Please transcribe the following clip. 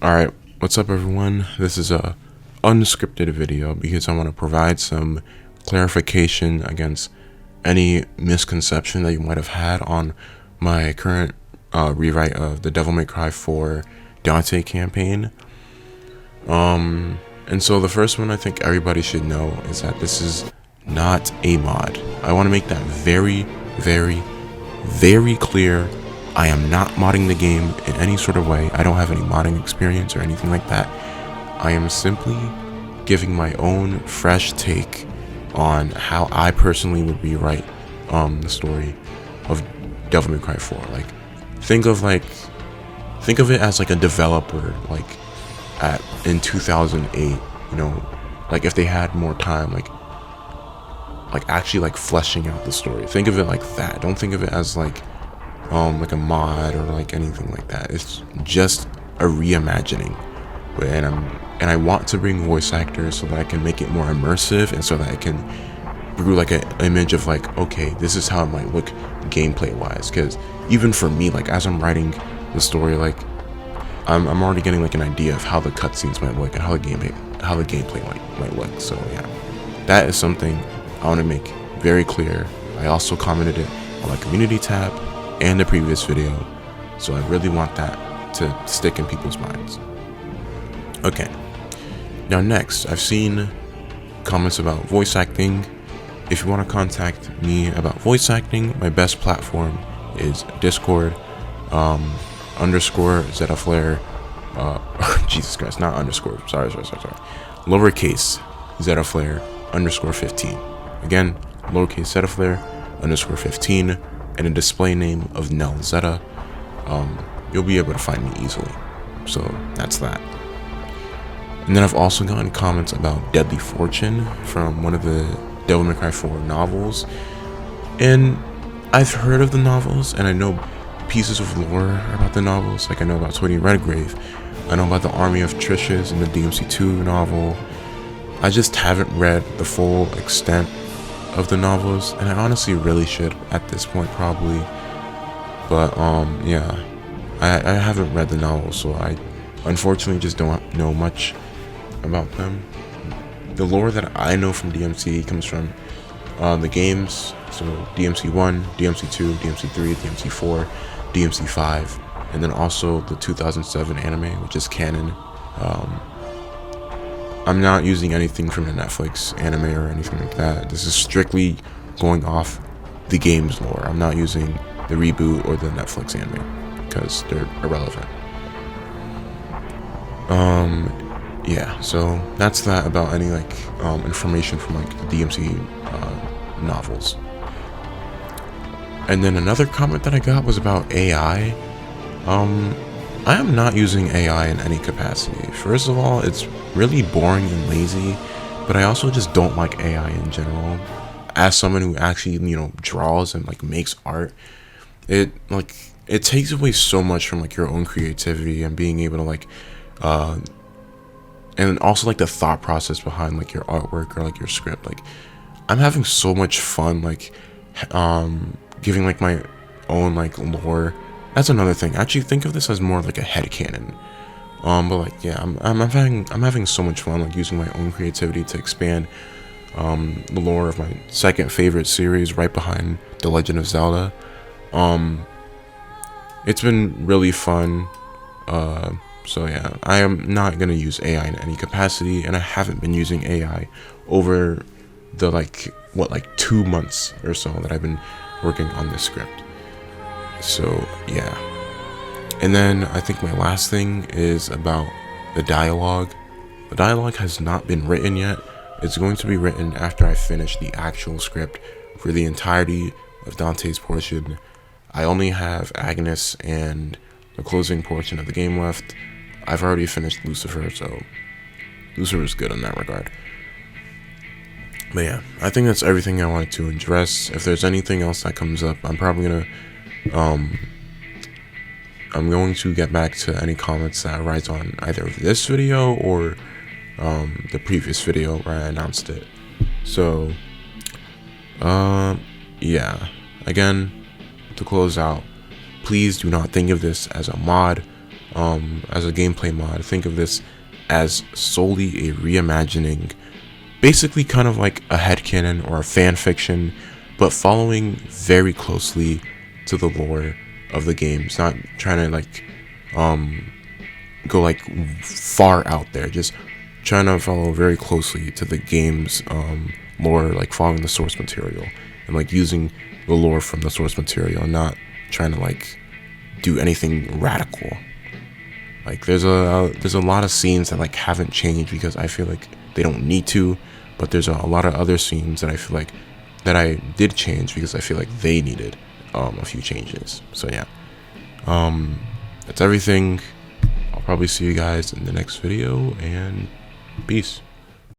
Alright, what's up everyone? This is a unscripted video because I want to provide some clarification against any misconception that you might have had on my current rewrite of the Devil May Cry 4 Dante campaign. And so the first one I think everybody should know is that this is not a mod. I want to make that very, very, very clear. I am not modding the game in any sort of way. I don't have any modding experience or anything like that. I am simply giving my own fresh take on how I personally would rewrite the story of Devil May Cry 4. Like, think of it as like a developer, like in 2008, you know, like if they had more time, like actually like fleshing out the story. Think of it like that. Don't think of it as like a mod or like anything like that. It's just a reimagining, and I want to bring voice actors so that I can make it more immersive, and so that I can brew like an image of like, okay, this is how it might look gameplay wise. Because even for me, like as I'm writing the story, like I'm already getting like an idea of how the cutscenes might look and how the gameplay might look. So yeah, that is something I want to make very clear. I also commented it on my community tab and the previous video, so I really want that to stick in people's minds. Okay, now next, I've seen comments about voice acting. If you want to contact me about voice acting, my best platform is Discord, underscore Zetaflare, Jesus Christ, not underscore, sorry, lowercase Zetaflare underscore 15. Again, lowercase Zetaflare underscore 15, and a display name of Nell Zeta. You'll be able to find me easily. So that's that. And then I've also gotten comments about Deadly Fortune from one of the Devil May Cry 4 novels. And I've heard of the novels, and I know pieces of lore about the novels. Like I know about Tony Redgrave. I know about the Army of Trishas in the DMC2 novel. I just haven't read the full extent of the novels, and I honestly really should at this point probably, but yeah, I haven't read the novels, so I unfortunately just don't know much about them. The lore that I know from DMC comes from the games, so DMC1, DMC2, DMC3, DMC4, DMC5, and then also the 2007 anime, which is canon. I'm not using anything from the Netflix anime or anything like that. This is strictly going off the game's lore. I'm not using the reboot or the Netflix anime because they're irrelevant. Yeah, so that's that about any like information from like the DMC novels. And then another comment that I got was about AI. I am not using AI in any capacity. First of all, it's really boring and lazy, but I also just don't like AI in general. As someone who actually, you know, draws and like makes art, it takes away so much from like your own creativity and being able to like and also like the thought process behind like your artwork or like your script. Like I'm having so much fun like giving like my own like lore. That's another thing. Actually, think of this as more like a headcanon. But like, yeah, I'm having so much fun like using my own creativity to expand the lore of my second favorite series, right behind The Legend of Zelda. It's been really fun. So yeah, I am not gonna use AI in any capacity, and I haven't been using AI over the like 2 months or so that I've been working on this script. So yeah, and then I think my last thing is about the dialogue. The dialogue has not been written yet. It's going to be written after I finish the actual script for the entirety of Dante's portion. I only have Agnes and the closing portion of the game left. I've already finished Lucifer, so Lucifer is good in that regard. But yeah, I think that's everything I wanted to address. If there's anything else that comes up, I'm probably gonna I'm going to get back to any comments that arise on either this video or the previous video where I announced it. So yeah, again, to close out, please do not think of this as a mod. as a gameplay mod. Think of this as solely a reimagining, basically kind of like a headcanon or a fan fiction, but following very closely to the lore of the games, not trying to like go like far out there, just trying to follow very closely to the game's lore, like following the source material and like using the lore from the source material, not trying to like do anything radical. Like there's a lot of scenes that like haven't changed because I feel like they don't need to, but there's a lot of other scenes that I feel like that I did change because I feel like they needed a few changes. So yeah, that's everything. I'll probably see you guys in the next video, and peace.